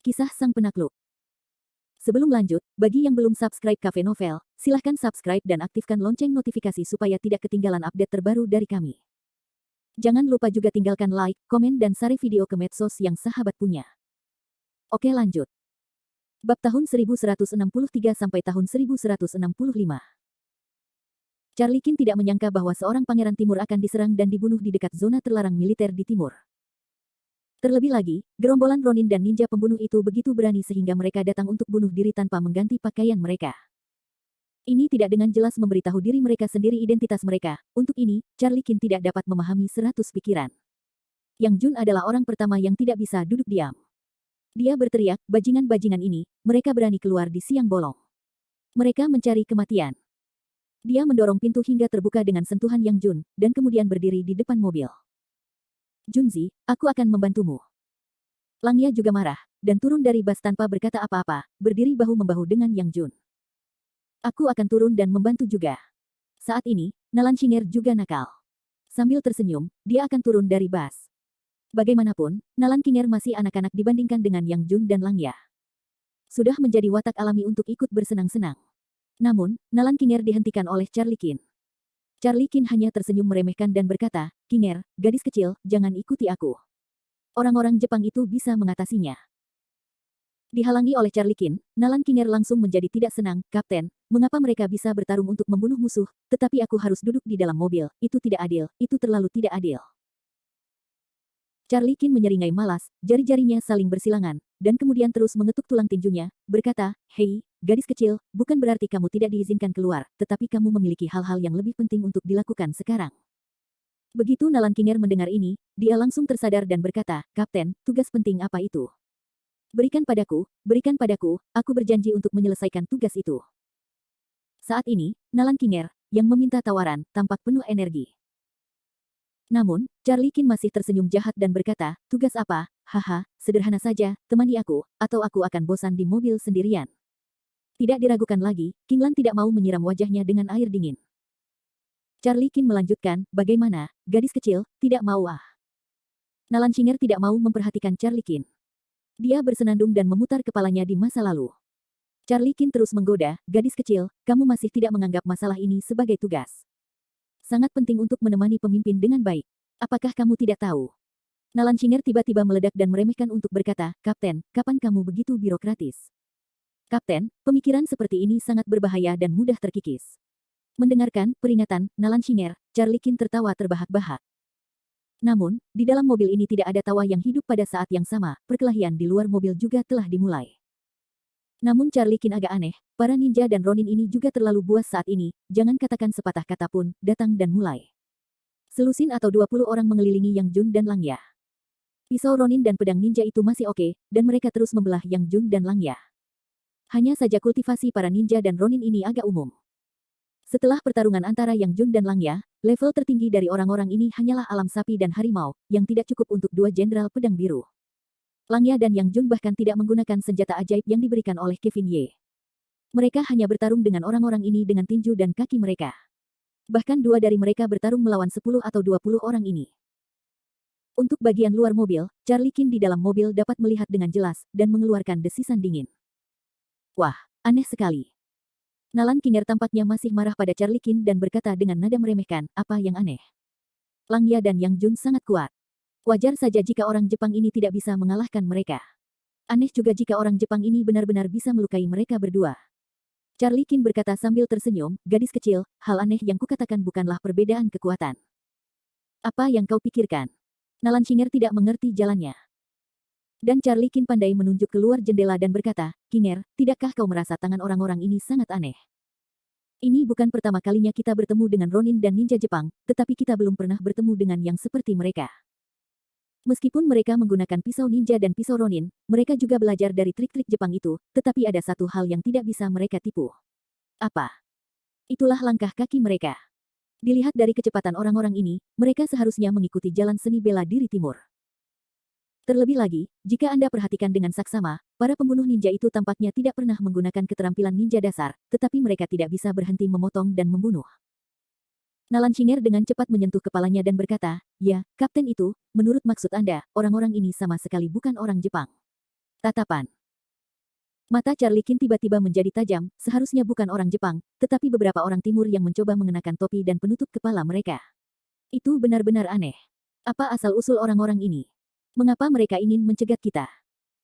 Kisah Sang Penakluk. Sebelum lanjut, bagi yang belum subscribe Cafe Novel, silahkan subscribe dan aktifkan lonceng notifikasi supaya tidak ketinggalan update terbaru dari kami. Jangan lupa juga tinggalkan like, komen dan share video ke medsos yang sahabat punya. Oke lanjut. Bab tahun 1163 sampai tahun 1165. Charlie Kin tidak menyangka bahwa seorang pangeran timur akan diserang dan dibunuh di dekat zona terlarang militer di timur. Terlebih lagi, gerombolan Ronin dan ninja pembunuh itu begitu berani sehingga mereka datang untuk bunuh diri tanpa mengganti pakaian mereka. Ini tidak dengan jelas memberitahu diri mereka sendiri identitas mereka. Untuk ini, Charlie Kin tidak dapat memahami 100 pikiran. Yang Jun adalah orang pertama yang tidak bisa duduk diam. Dia berteriak, bajingan-bajingan ini, mereka berani keluar di siang bolong. Mereka mencari kematian. Dia mendorong pintu hingga terbuka dengan sentuhan Yang Jun, dan kemudian berdiri di depan mobil. Junzi, aku akan membantumu. Langya juga marah, dan turun dari bus tanpa berkata apa-apa, berdiri bahu-membahu dengan Yang Jun. Aku akan turun dan membantu juga. Saat ini, Nalan Shinger juga nakal. Sambil tersenyum, dia akan turun dari bus. Bagaimanapun, Nalan Shinger masih anak-anak dibandingkan dengan Yang Jun dan Langya. Sudah menjadi watak alami untuk ikut bersenang-senang. Namun, Nalan Shinger dihentikan oleh Charlie Kin. Charlie Kin hanya tersenyum meremehkan dan berkata, Shinger, gadis kecil, jangan ikuti aku. Orang-orang Jepang itu bisa mengatasinya. Dihalangi oleh Charlie Kin, Nalan Shinger langsung menjadi tidak senang, Kapten, mengapa mereka bisa bertarung untuk membunuh musuh, tetapi aku harus duduk di dalam mobil, itu tidak adil, itu terlalu tidak adil. Charlie Kin menyeringai malas, jari-jarinya saling bersilangan, dan kemudian terus mengetuk tulang tinjunya, berkata, hei, gadis kecil, bukan berarti kamu tidak diizinkan keluar, tetapi kamu memiliki hal-hal yang lebih penting untuk dilakukan sekarang. Begitu Nalan Shinger mendengar ini, dia langsung tersadar dan berkata, Kapten, tugas penting apa itu? Berikan padaku, aku berjanji untuk menyelesaikan tugas itu. Saat ini, Nalan Shinger, yang meminta tawaran, tampak penuh energi. Namun, Charlie Kin masih tersenyum jahat dan berkata, tugas apa? Haha, sederhana saja, temani aku, atau aku akan bosan di mobil sendirian. Tidak diragukan lagi, Kinglan tidak mau menyiram wajahnya dengan air dingin. Charlie Kin melanjutkan, bagaimana, gadis kecil, tidak mau ah. Nalan Shinger tidak mau memperhatikan Charlie Kin. Dia bersenandung dan memutar kepalanya di masa lalu. Charlie Kin terus menggoda, gadis kecil, kamu masih tidak menganggap masalah ini sebagai tugas. Sangat penting untuk menemani pemimpin dengan baik. Apakah kamu tidak tahu? Nalan Shinger tiba-tiba meledak dan meremehkan untuk berkata, Kapten, kapan kamu begitu birokratis? Kapten, pemikiran seperti ini sangat berbahaya dan mudah terkikis. Mendengarkan peringatan Nalan Shinger, Charlie Kin tertawa terbahak-bahak. Namun, di dalam mobil ini tidak ada tawa yang hidup pada saat yang sama, perkelahian di luar mobil juga telah dimulai. Namun Charlie Kin agak aneh, para ninja dan Ronin ini juga terlalu buas saat ini, jangan katakan sepatah kata pun, datang dan mulai. Selusin atau 20 orang mengelilingi Yang Jun dan Langya. Pisau Ronin dan pedang ninja itu masih oke, dan mereka terus membelah Yang Jun dan Langya. Hanya saja kultivasi para ninja dan Ronin ini agak umum. Setelah pertarungan antara Yang Jun dan Langya, level tertinggi dari orang-orang ini hanyalah alam sapi dan harimau, yang tidak cukup untuk dua jenderal pedang biru. Langya dan Yang Jun bahkan tidak menggunakan senjata ajaib yang diberikan oleh Kevin Ye. Mereka hanya bertarung dengan orang-orang ini dengan tinju dan kaki mereka. Bahkan dua dari mereka bertarung melawan 10 atau 20 orang ini. Untuk bagian luar mobil, Charlie Kin di dalam mobil dapat melihat dengan jelas, dan mengeluarkan desisan dingin. Wah, aneh sekali. Nalan Shinger tampaknya masih marah pada Charlie Kin dan berkata dengan nada meremehkan, apa yang aneh? Langya dan Yang Jun sangat kuat. Wajar saja jika orang Jepang ini tidak bisa mengalahkan mereka. Aneh juga jika orang Jepang ini benar-benar bisa melukai mereka berdua. Charlie Kin berkata sambil tersenyum, gadis kecil, hal aneh yang kukatakan bukanlah perbedaan kekuatan. Apa yang kau pikirkan? Nalan Shinger tidak mengerti jalannya. Dan Charlie Kin pandai menunjuk keluar jendela dan berkata, Shinger, tidakkah kau merasa tangan orang-orang ini sangat aneh? Ini bukan pertama kalinya kita bertemu dengan Ronin dan ninja Jepang, tetapi kita belum pernah bertemu dengan yang seperti mereka. Meskipun mereka menggunakan pisau ninja dan pisau Ronin, mereka juga belajar dari trik-trik Jepang itu, tetapi ada satu hal yang tidak bisa mereka tipu. Apa? Itulah langkah kaki mereka. Dilihat dari kecepatan orang-orang ini, mereka seharusnya mengikuti jalan seni bela diri timur. Terlebih lagi, jika Anda perhatikan dengan saksama, para pembunuh ninja itu tampaknya tidak pernah menggunakan keterampilan ninja dasar, tetapi mereka tidak bisa berhenti memotong dan membunuh. Nalan Shinger dengan cepat menyentuh kepalanya dan berkata, ya, Kapten itu, menurut maksud Anda, orang-orang ini sama sekali bukan orang Jepang. Tatapan mata Charlie Qin tiba-tiba menjadi tajam, seharusnya bukan orang Jepang, tetapi beberapa orang Timur yang mencoba mengenakan topi dan penutup kepala mereka. Itu benar-benar aneh. Apa asal-usul orang-orang ini? Mengapa mereka ingin mencegat kita?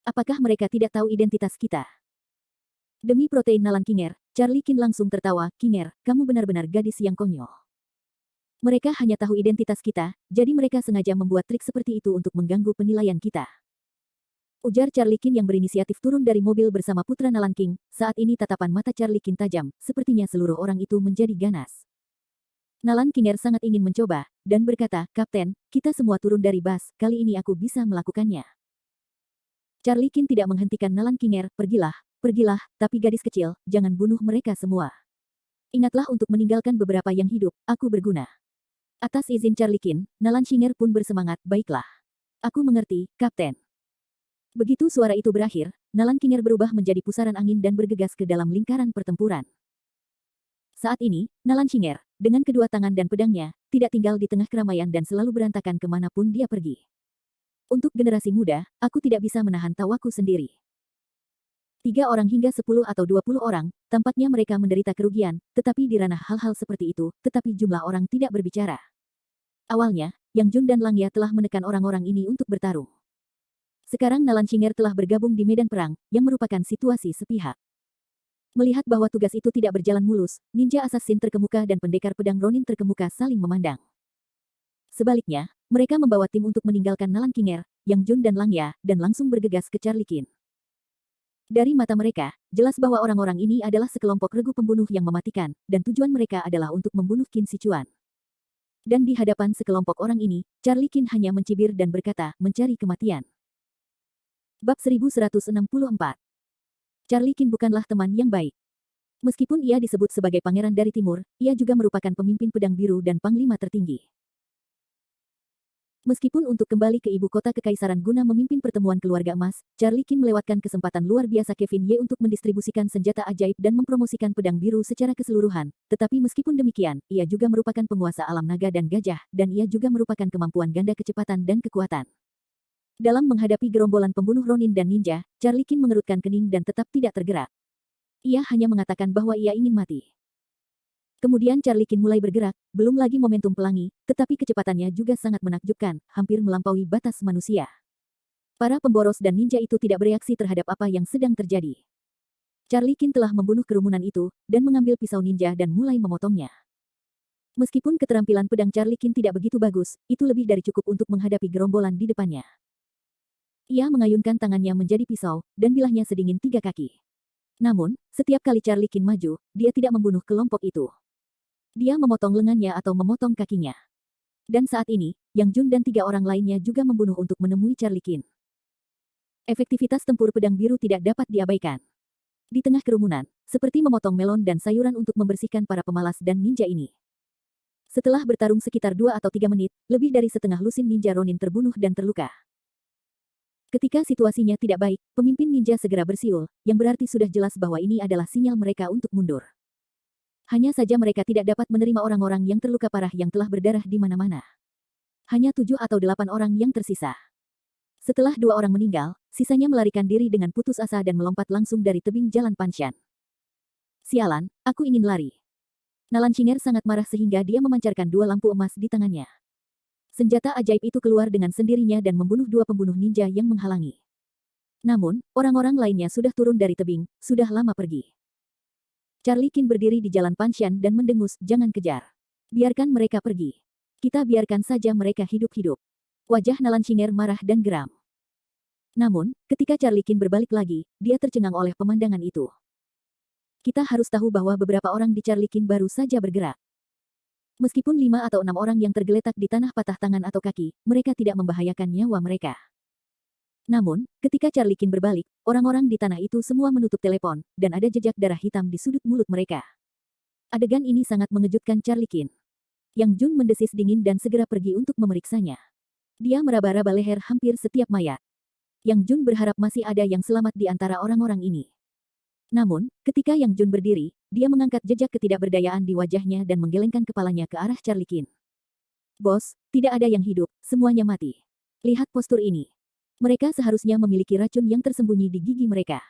Apakah mereka tidak tahu identitas kita? Demi protein nalan Kinger, Charlie Qin langsung tertawa, Kinger, kamu benar-benar gadis yang konyol. Mereka hanya tahu identitas kita, jadi mereka sengaja membuat trik seperti itu untuk mengganggu penilaian kita. Ujar Charlie Qin yang berinisiatif turun dari mobil bersama putra Nalan King. Saat ini tatapan mata Charlie Qin tajam, sepertinya seluruh orang itu menjadi ganas. Nalan Kinger sangat ingin mencoba, dan berkata, Kapten, kita semua turun dari bus, kali ini aku bisa melakukannya. Charlie Qin tidak menghentikan Nalan Kinger, pergilah, tapi gadis kecil, jangan bunuh mereka semua. Ingatlah untuk meninggalkan beberapa yang hidup, aku berguna. Atas izin Charlie Qin, Nalan Kinger pun bersemangat, baiklah. Aku mengerti, Kapten. Begitu suara itu berakhir, Nalan Kinger berubah menjadi pusaran angin dan bergegas ke dalam lingkaran pertempuran. Saat ini, Nalan Kinger, dengan kedua tangan dan pedangnya, tidak tinggal di tengah keramaian dan selalu berantakan kemanapun dia pergi. Untuk generasi muda, aku tidak bisa menahan tawaku sendiri. 3 orang hingga 10 atau 20 orang, tampaknya mereka menderita kerugian, tetapi di ranah hal-hal seperti itu, tetapi jumlah orang tidak berbicara. Awalnya, Yang Jun dan Lang Ya telah menekan orang-orang ini untuk bertarung. Sekarang Nalan Kinger telah bergabung di medan perang, yang merupakan situasi sepihak. Melihat bahwa tugas itu tidak berjalan mulus, ninja assassin terkemuka dan pendekar pedang Ronin terkemuka saling memandang. Sebaliknya, mereka membawa tim untuk meninggalkan Nalan Kinger, Yang Jun dan Lang Ya, dan langsung bergegas ke Charlie Qin. Dari mata mereka, jelas bahwa orang-orang ini adalah sekelompok regu pembunuh yang mematikan, dan tujuan mereka adalah untuk membunuh Qin Sichuan. Dan di hadapan sekelompok orang ini, Charlie Qin hanya mencibir dan berkata, mencari kematian. Bab 1164. Charlie Qin bukanlah teman yang baik. Meskipun ia disebut sebagai pangeran dari timur, ia juga merupakan pemimpin pedang biru dan panglima tertinggi. Meskipun untuk kembali ke ibu kota kekaisaran guna memimpin pertemuan keluarga emas, Charlie Qin melewatkan kesempatan luar biasa Kevin Ye untuk mendistribusikan senjata ajaib dan mempromosikan pedang biru secara keseluruhan. Tetapi meskipun demikian, ia juga merupakan penguasa alam naga dan gajah, dan ia juga merupakan kemampuan ganda kecepatan dan kekuatan. Dalam menghadapi gerombolan pembunuh Ronin dan ninja, Charlie Qin mengerutkan kening dan tetap tidak tergerak. Ia hanya mengatakan bahwa ia ingin mati. Kemudian Charlie Qin mulai bergerak, belum lagi momentum pelangi, tetapi kecepatannya juga sangat menakjubkan, hampir melampaui batas manusia. Para pemboros dan ninja itu tidak bereaksi terhadap apa yang sedang terjadi. Charlie Qin telah membunuh kerumunan itu, dan mengambil pisau ninja dan mulai memotongnya. Meskipun keterampilan pedang Charlie Qin tidak begitu bagus, itu lebih dari cukup untuk menghadapi gerombolan di depannya. Ia mengayunkan tangannya menjadi pisau, dan bilahnya sedingin 3 kaki. Namun, setiap kali Charlie Qin maju, dia tidak membunuh kelompok itu. Dia memotong lengannya atau memotong kakinya. Dan saat ini, Yang Jun dan 3 orang lainnya juga membunuh untuk menemui Charlie Qin. Efektivitas tempur pedang biru tidak dapat diabaikan. Di tengah kerumunan, seperti memotong melon dan sayuran untuk membersihkan para pemalas dan ninja ini. Setelah bertarung sekitar 2 atau 3 menit, lebih dari setengah lusin ninja Ronin terbunuh dan terluka. Ketika situasinya tidak baik, pemimpin ninja segera bersiul, yang berarti sudah jelas bahwa ini adalah sinyal mereka untuk mundur. Hanya saja mereka tidak dapat menerima orang-orang yang terluka parah yang telah berdarah di mana-mana. Hanya 7 atau 8 orang yang tersisa. Setelah 2 orang meninggal, sisanya melarikan diri dengan putus asa dan melompat langsung dari tebing jalan Panshan. Sialan, aku ingin lari. Nalan Kinger sangat marah sehingga dia memancarkan 2 lampu emas di tangannya. Senjata ajaib itu keluar dengan sendirinya dan membunuh 2 pembunuh ninja yang menghalangi. Namun, orang-orang lainnya sudah turun dari tebing, sudah lama pergi. Charlie Qin berdiri di jalan Panshan dan mendengus, jangan kejar. Biarkan mereka pergi. Kita biarkan saja mereka hidup-hidup. Wajah Nalan Kinger marah dan geram. Namun, ketika Charlie Qin berbalik lagi, dia tercengang oleh pemandangan itu. Kita harus tahu bahwa beberapa orang di Charlie Qin baru saja bergerak. Meskipun 5 atau 6 orang yang tergeletak di tanah patah tangan atau kaki, mereka tidak membahayakan nyawa mereka. Namun, ketika Charlie Qin berbalik, orang-orang di tanah itu semua menutup telepon, dan ada jejak darah hitam di sudut mulut mereka. Adegan ini sangat mengejutkan Charlie Qin. Yang Jun mendesis dingin dan segera pergi untuk memeriksanya. Dia meraba-raba leher hampir setiap mayat. Yang Jun berharap masih ada yang selamat di antara orang-orang ini. Namun, ketika Yang Jun berdiri, dia mengangkat jejak ketidakberdayaan di wajahnya dan menggelengkan kepalanya ke arah Charlie Qin. Bos, tidak ada yang hidup, semuanya mati. Lihat postur ini. Mereka seharusnya memiliki racun yang tersembunyi di gigi mereka.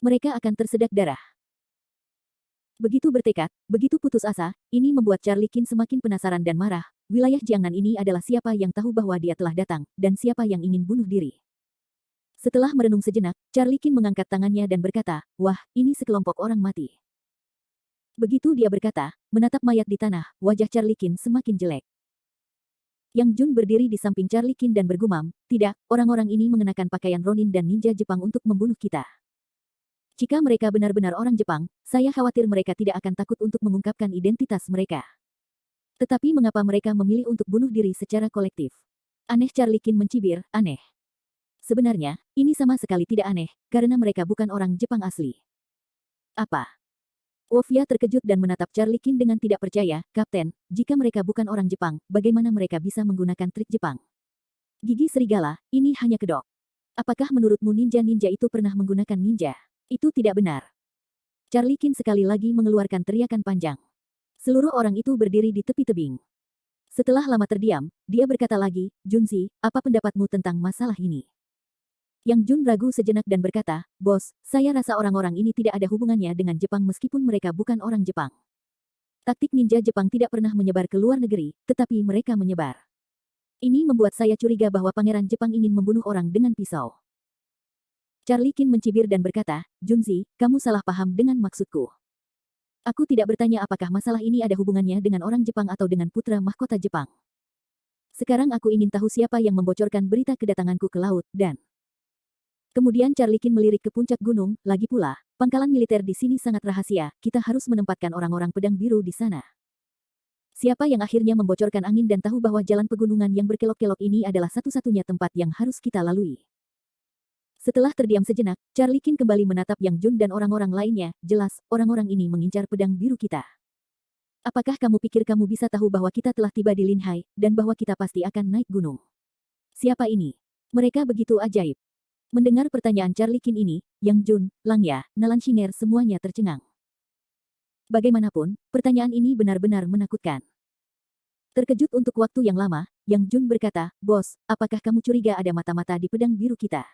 Mereka akan tersedak darah. Begitu bertekad, begitu putus asa, ini membuat Charlie Qin semakin penasaran dan marah. Wilayah Jiangnan ini adalah siapa yang tahu bahwa dia telah datang, dan siapa yang ingin bunuh diri. Setelah merenung sejenak, Charlie Qin mengangkat tangannya dan berkata, "Wah, ini sekelompok orang mati." Begitu dia berkata, menatap mayat di tanah, wajah Charlie Qin semakin jelek. Yang Jun berdiri di samping Charlie Qin dan bergumam, "Tidak, orang-orang ini mengenakan pakaian Ronin dan ninja Jepang untuk membunuh kita. Jika mereka benar-benar orang Jepang, saya khawatir mereka tidak akan takut untuk mengungkapkan identitas mereka. Tetapi mengapa mereka memilih untuk bunuh diri secara kolektif?" Aneh, Charlie Qin mencibir, "Aneh. Sebenarnya, ini sama sekali tidak aneh, karena mereka bukan orang Jepang asli." "Apa?" Wolfia terkejut dan menatap Charlie Qin dengan tidak percaya. "Kapten, jika mereka bukan orang Jepang, bagaimana mereka bisa menggunakan trik Jepang?" "Gigi serigala, ini hanya kedok. Apakah menurutmu ninja-ninja itu pernah menggunakan ninja? Itu tidak benar." Charlie Qin sekali lagi mengeluarkan teriakan panjang. Seluruh orang itu berdiri di tepi tebing. Setelah lama terdiam, dia berkata lagi, "Junzi, apa pendapatmu tentang masalah ini?" Yang Jun ragu sejenak dan berkata, "Bos, saya rasa orang-orang ini tidak ada hubungannya dengan Jepang meskipun mereka bukan orang Jepang. Taktik ninja Jepang tidak pernah menyebar ke luar negeri, tetapi mereka menyebar. Ini membuat saya curiga bahwa pangeran Jepang ingin membunuh orang dengan pisau." Charlie Qin mencibir dan berkata, "Junzi, kamu salah paham dengan maksudku. Aku tidak bertanya apakah masalah ini ada hubungannya dengan orang Jepang atau dengan putra mahkota Jepang. Sekarang aku ingin tahu siapa yang membocorkan berita kedatanganku ke laut, dan..." Kemudian Charlie Qin melirik ke puncak gunung, "Lagi pula, pangkalan militer di sini sangat rahasia, kita harus menempatkan orang-orang pedang biru di sana. Siapa yang akhirnya membocorkan angin dan tahu bahwa jalan pegunungan yang berkelok-kelok ini adalah satu-satunya tempat yang harus kita lalui." Setelah terdiam sejenak, Charlie Qin kembali menatap Yang Jun dan orang-orang lainnya, "Jelas, orang-orang ini mengincar pedang biru kita. Apakah kamu pikir kamu bisa tahu bahwa kita telah tiba di Linhai, dan bahwa kita pasti akan naik gunung? Siapa ini? Mereka begitu ajaib." Mendengar pertanyaan Charlie Qin ini, Yang Jun, Langya, Nalan Shinger semuanya tercengang. Bagaimanapun, pertanyaan ini benar-benar menakutkan. Terkejut untuk waktu yang lama, Yang Jun berkata, "Bos, apakah kamu curiga ada mata-mata di pedang biru kita?"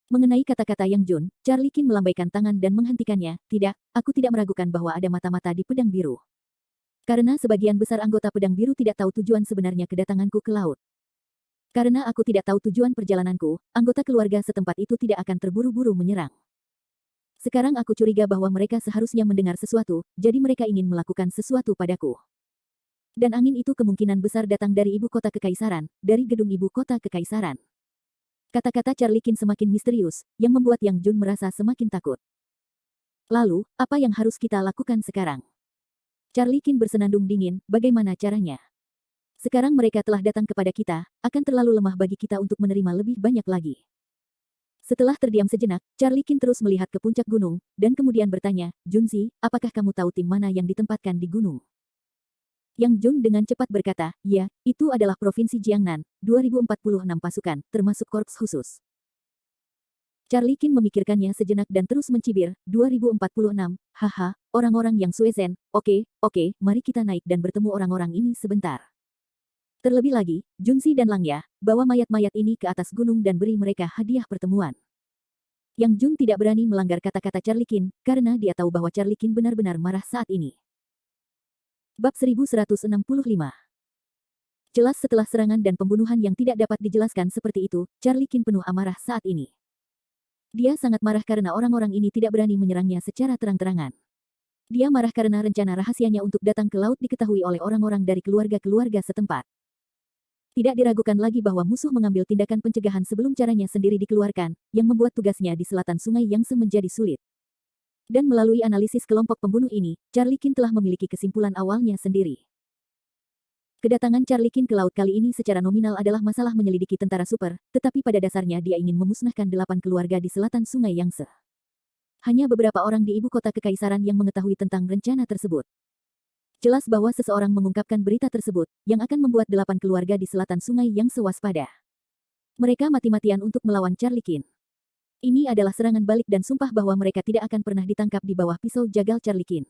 Mengenai kata-kata Yang Jun, Charlie Qin melambaikan tangan dan menghentikannya, "Tidak, aku tidak meragukan bahwa ada mata-mata di pedang biru. Karena sebagian besar anggota pedang biru tidak tahu tujuan sebenarnya kedatanganku ke laut. Karena aku tidak tahu tujuan perjalananku, anggota keluarga setempat itu tidak akan terburu-buru menyerang. Sekarang aku curiga bahwa mereka seharusnya mendengar sesuatu, jadi mereka ingin melakukan sesuatu padaku. Dan angin itu kemungkinan besar datang dari ibu kota kekaisaran, dari gedung ibu kota kekaisaran." Kata-kata Charlie Qin semakin misterius, yang membuat Yang Jun merasa semakin takut. "Lalu, apa yang harus kita lakukan sekarang?" Charlie Qin bersenandung dingin, "Bagaimana caranya? Sekarang mereka telah datang kepada kita, akan terlalu lemah bagi kita untuk menerima lebih banyak lagi." Setelah terdiam sejenak, Charlie Qin terus melihat ke puncak gunung, dan kemudian bertanya, "Junzi, apakah kamu tahu tim mana yang ditempatkan di gunung?" Yang Jun dengan cepat berkata, "Ya, itu adalah Provinsi Jiangnan, 2046 pasukan, termasuk korps khusus." Charlie Qin memikirkannya sejenak dan terus mencibir, 2046, haha, orang-orang yang Suezen, oke, mari kita naik dan bertemu orang-orang ini sebentar. Terlebih lagi, Junzi dan Langya, bawa mayat-mayat ini ke atas gunung dan beri mereka hadiah pertemuan." Yang Jun tidak berani melanggar kata-kata Charlie Qin, karena dia tahu bahwa Charlie Qin benar-benar marah saat ini. Bab 1165. Jelas setelah serangan dan pembunuhan yang tidak dapat dijelaskan seperti itu, Charlie Qin penuh amarah saat ini. Dia sangat marah karena orang-orang ini tidak berani menyerangnya secara terang-terangan. Dia marah karena rencana rahasianya untuk datang ke laut diketahui oleh orang-orang dari keluarga-keluarga setempat. Tidak diragukan lagi bahwa musuh mengambil tindakan pencegahan sebelum caranya sendiri dikeluarkan, yang membuat tugasnya di selatan sungai Yangtze menjadi sulit. Dan melalui analisis kelompok pembunuh ini, Charlie Qin telah memiliki kesimpulan awalnya sendiri. Kedatangan Charlie Qin ke laut kali ini secara nominal adalah masalah menyelidiki tentara super, tetapi pada dasarnya dia ingin memusnahkan 8 keluarga di selatan sungai Yangtze. Hanya beberapa orang di ibu kota kekaisaran yang mengetahui tentang rencana tersebut. Jelas bahwa seseorang mengungkapkan berita tersebut, yang akan membuat 8 keluarga di selatan sungai Yangtze waspada. Mereka mati-matian untuk melawan Charlie Qin. Ini adalah serangan balik dan sumpah bahwa mereka tidak akan pernah ditangkap di bawah pisau jagal Charlie Qin.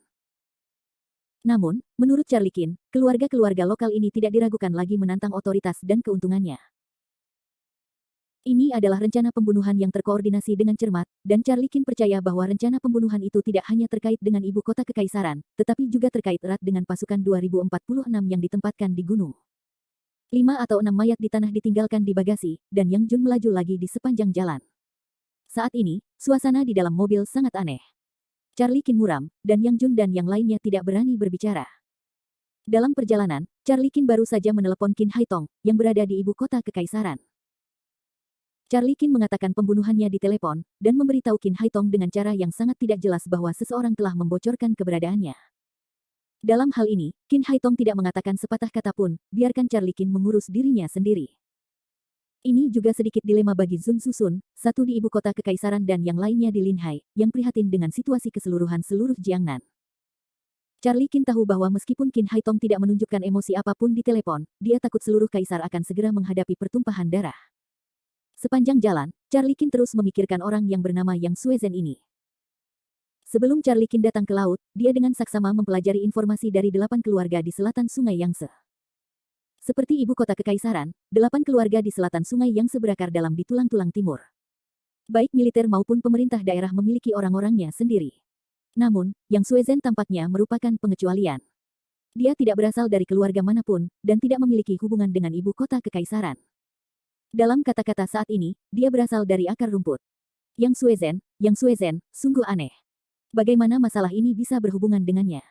Namun, menurut Charlie Qin, keluarga-keluarga lokal ini tidak diragukan lagi menantang otoritas dan keuntungannya. Ini adalah rencana pembunuhan yang terkoordinasi dengan cermat, dan Charlie Qin percaya bahwa rencana pembunuhan itu tidak hanya terkait dengan ibu kota kekaisaran, tetapi juga terkait erat dengan pasukan 2046 yang ditempatkan di gunung. 5 atau 6 mayat di tanah ditinggalkan di bagasi, dan Yang Jun melaju lagi di sepanjang jalan. Saat ini, suasana di dalam mobil sangat aneh. Charlie Qin muram, dan Yang Jun dan yang lainnya tidak berani berbicara. Dalam perjalanan, Charlie Qin baru saja menelepon Qin Haitong, yang berada di ibu kota kekaisaran. Charlie Qin mengatakan pembunuhannya di telepon, dan memberitahu Qin Haitong dengan cara yang sangat tidak jelas bahwa seseorang telah membocorkan keberadaannya. Dalam hal ini, Qin Haitong tidak mengatakan sepatah kata pun, biarkan Charlie Qin mengurus dirinya sendiri. Ini juga sedikit dilema bagi Zun Susun, satu di ibu kota kekaisaran dan yang lainnya di Linhai, yang prihatin dengan situasi keseluruhan seluruh Jiangnan. Charlie Qin tahu bahwa meskipun Qin Haitong tidak menunjukkan emosi apapun di telepon, dia takut seluruh kaisar akan segera menghadapi pertumpahan darah. Sepanjang jalan, Charlie Qin terus memikirkan orang yang bernama Yang Suezhen ini. Sebelum Charlie Qin datang ke laut, dia dengan saksama mempelajari informasi dari 8 keluarga di selatan Sungai Yangtze. Seperti ibu kota kekaisaran, 8 keluarga di selatan Sungai Yangtze berakar dalam di tulang-tulang timur. Baik militer maupun pemerintah daerah memiliki orang-orangnya sendiri. Namun, Yang Suezhen tampaknya merupakan pengecualian. Dia tidak berasal dari keluarga manapun, dan tidak memiliki hubungan dengan ibu kota kekaisaran. Dalam kata-kata saat ini, dia berasal dari akar rumput. Yang Suezhen, sungguh aneh. Bagaimana masalah ini bisa berhubungan dengannya?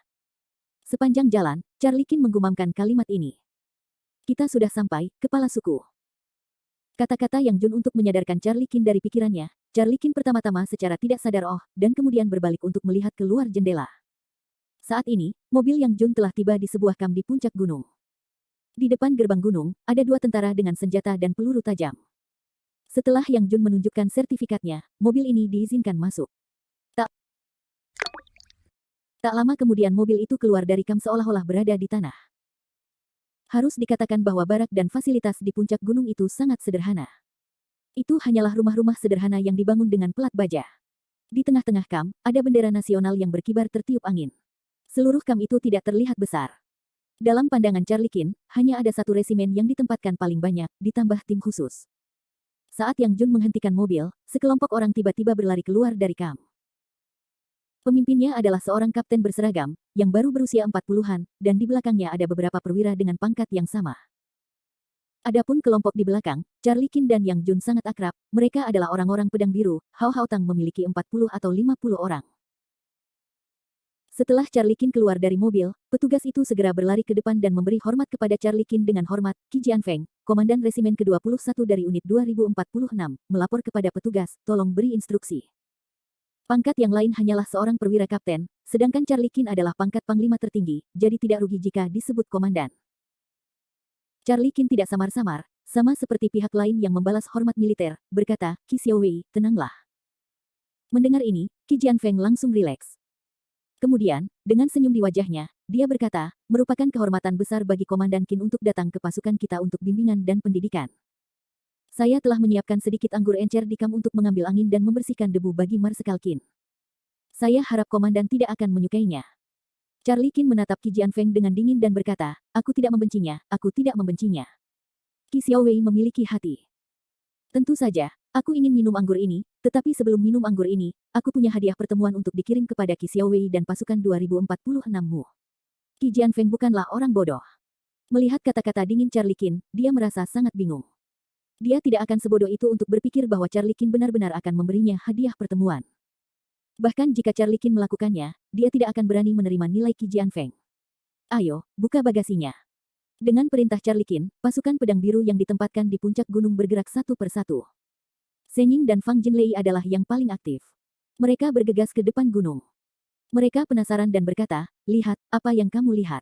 Sepanjang jalan, Charlie Qin menggumamkan kalimat ini. Kita sudah sampai, kepala suku. Kata-kata Yang Jun untuk menyadarkan Charlie Qin dari pikirannya. Charlie Qin pertama-tama secara tidak sadar dan kemudian berbalik untuk melihat keluar jendela. Saat ini, mobil Yang Jun telah tiba di sebuah kamp di puncak gunung. Di depan gerbang gunung, ada 2 tentara dengan senjata dan peluru tajam. Setelah Yang Jun menunjukkan sertifikatnya, mobil ini diizinkan masuk. Tak lama kemudian mobil itu keluar dari kamp seolah-olah berada di tanah. Harus dikatakan bahwa barak dan fasilitas di puncak gunung itu sangat sederhana. Itu hanyalah rumah-rumah sederhana yang dibangun dengan pelat baja. Di tengah-tengah kamp, ada bendera nasional yang berkibar tertiup angin. Seluruh kamp itu tidak terlihat besar. Dalam pandangan Charlie Qin, hanya ada 1 resimen yang ditempatkan paling banyak, ditambah tim khusus. Saat Yang Jun menghentikan mobil, sekelompok orang tiba-tiba berlari keluar dari kamp. Pemimpinnya adalah seorang kapten berseragam, yang baru berusia 40-an, dan di belakangnya ada beberapa perwira dengan pangkat yang sama. Adapun kelompok di belakang, Charlie Qin dan Yang Jun sangat akrab, mereka adalah orang-orang pedang biru, Hao Hao Tang memiliki 40 atau 50 orang. Setelah Charlie Qin keluar dari mobil, petugas itu segera berlari ke depan dan memberi hormat kepada Charlie Qin dengan hormat. Qi Jianfeng, Komandan Resimen ke-21 dari Unit 2046, melapor kepada petugas, tolong beri instruksi. Pangkat yang lain hanyalah seorang perwira kapten, sedangkan Charlie Qin adalah pangkat panglima tertinggi, jadi tidak rugi jika disebut komandan. Charlie Qin tidak samar-samar, sama seperti pihak lain yang membalas hormat militer, berkata, Qi Xiaowei, tenanglah. Mendengar ini, Qi Jianfeng langsung rileks. Kemudian, dengan senyum di wajahnya, dia berkata, merupakan kehormatan besar bagi Komandan Qin untuk datang ke pasukan kita untuk bimbingan dan pendidikan. Saya telah menyiapkan sedikit anggur encer di kamp untuk mengambil angin dan membersihkan debu bagi Marsekal Qin. Saya harap komandan tidak akan menyukainya. Charlie Qin menatap Qi Jianfeng dengan dingin dan berkata, aku tidak membencinya, aku tidak membencinya. Qi Xiaowei memiliki hati. Tentu saja, aku ingin minum anggur ini, tetapi sebelum minum anggur ini, aku punya hadiah pertemuan untuk dikirim kepada Qi Xiaowei dan pasukan 2046-mu. Qi Jianfeng bukanlah orang bodoh. Melihat kata-kata dingin Charlie Qin, dia merasa sangat bingung. Dia tidak akan sebodoh itu untuk berpikir bahwa Charlie Qin benar-benar akan memberinya hadiah pertemuan. Bahkan jika Charlie Qin melakukannya, dia tidak akan berani menerima nilai Qi Jianfeng. Ayo, buka bagasinya. Dengan perintah Charlie Qin, pasukan pedang biru yang ditempatkan di puncak gunung bergerak satu persatu. Seng Ying dan Fang Jinlei adalah yang paling aktif. Mereka bergegas ke depan gunung. Mereka penasaran dan berkata, lihat, apa yang kamu lihat.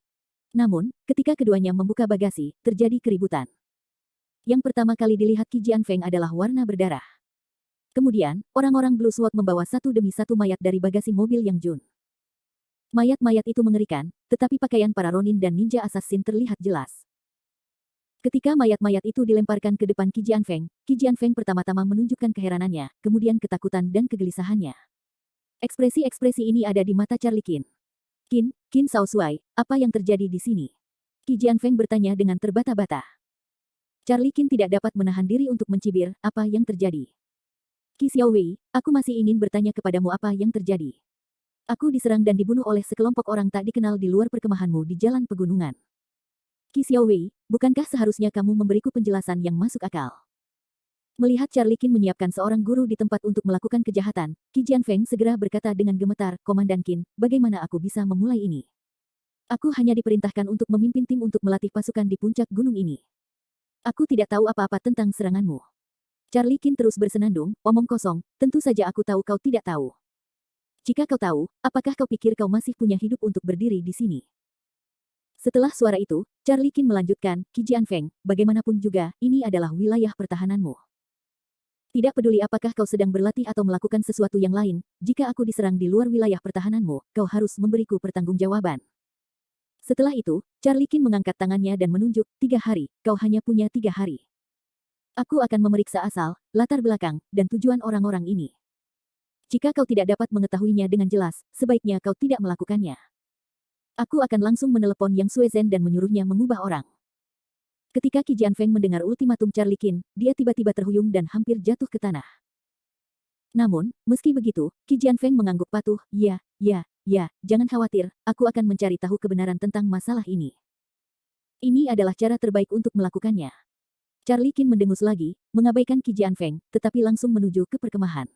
Namun, ketika keduanya membuka bagasi, terjadi keributan. Yang pertama kali dilihat Qi Jianfeng adalah warna berdarah. Kemudian, orang-orang Blue Sword membawa satu demi satu mayat dari bagasi mobil Yang Jun. Mayat-mayat itu mengerikan, tetapi pakaian para Ronin dan ninja assassin terlihat jelas. Ketika mayat-mayat itu dilemparkan ke depan Qi Jianfeng pertama-tama menunjukkan keheranannya, kemudian ketakutan dan kegelisahannya. Ekspresi-ekspresi ini ada di mata Charlie Qin. Qin Shaoxuai, apa yang terjadi di sini? Qi Jianfeng bertanya dengan terbata-bata. Charlie Qin tidak dapat menahan diri untuk mencibir, apa yang terjadi? Qi Xiaowei, aku masih ingin bertanya kepadamu apa yang terjadi. Aku diserang dan dibunuh oleh sekelompok orang tak dikenal di luar perkemahanmu di jalan pegunungan. Qi Xiaowei, bukankah seharusnya kamu memberiku penjelasan yang masuk akal? Melihat Charlie Qin menyiapkan seorang guru di tempat untuk melakukan kejahatan, Qi Jianfeng segera berkata dengan gemetar, Komandan Qin, bagaimana aku bisa memulai ini? Aku hanya diperintahkan untuk memimpin tim untuk melatih pasukan di puncak gunung ini. Aku tidak tahu apa-apa tentang seranganmu. Charlie Qin terus bersenandung, omong kosong, tentu saja aku tahu kau tidak tahu. Jika kau tahu, apakah kau pikir kau masih punya hidup untuk berdiri di sini? Setelah suara itu, Charlie Qin melanjutkan, Qi Jianfeng, bagaimanapun juga, ini adalah wilayah pertahananmu. Tidak peduli apakah kau sedang berlatih atau melakukan sesuatu yang lain, jika aku diserang di luar wilayah pertahananmu, kau harus memberiku pertanggungjawaban. Setelah itu, Charlie Qin mengangkat tangannya dan menunjuk, 3 hari, kau hanya punya 3 hari. Aku akan memeriksa asal, latar belakang, dan tujuan orang-orang ini. Jika kau tidak dapat mengetahuinya dengan jelas, sebaiknya kau tidak melakukannya. Aku akan langsung menelepon Yang Suezhen dan menyuruhnya mengubah orang. Ketika Qi Jianfeng mendengar ultimatum Charlie Qin, dia tiba-tiba terhuyung dan hampir jatuh ke tanah. Namun, meski begitu, Qi Jianfeng mengangguk patuh, ya, jangan khawatir, aku akan mencari tahu kebenaran tentang masalah ini. Ini adalah cara terbaik untuk melakukannya. Charlie Qin mendengus lagi, mengabaikan Qi Jianfeng, tetapi langsung menuju ke perkemahan.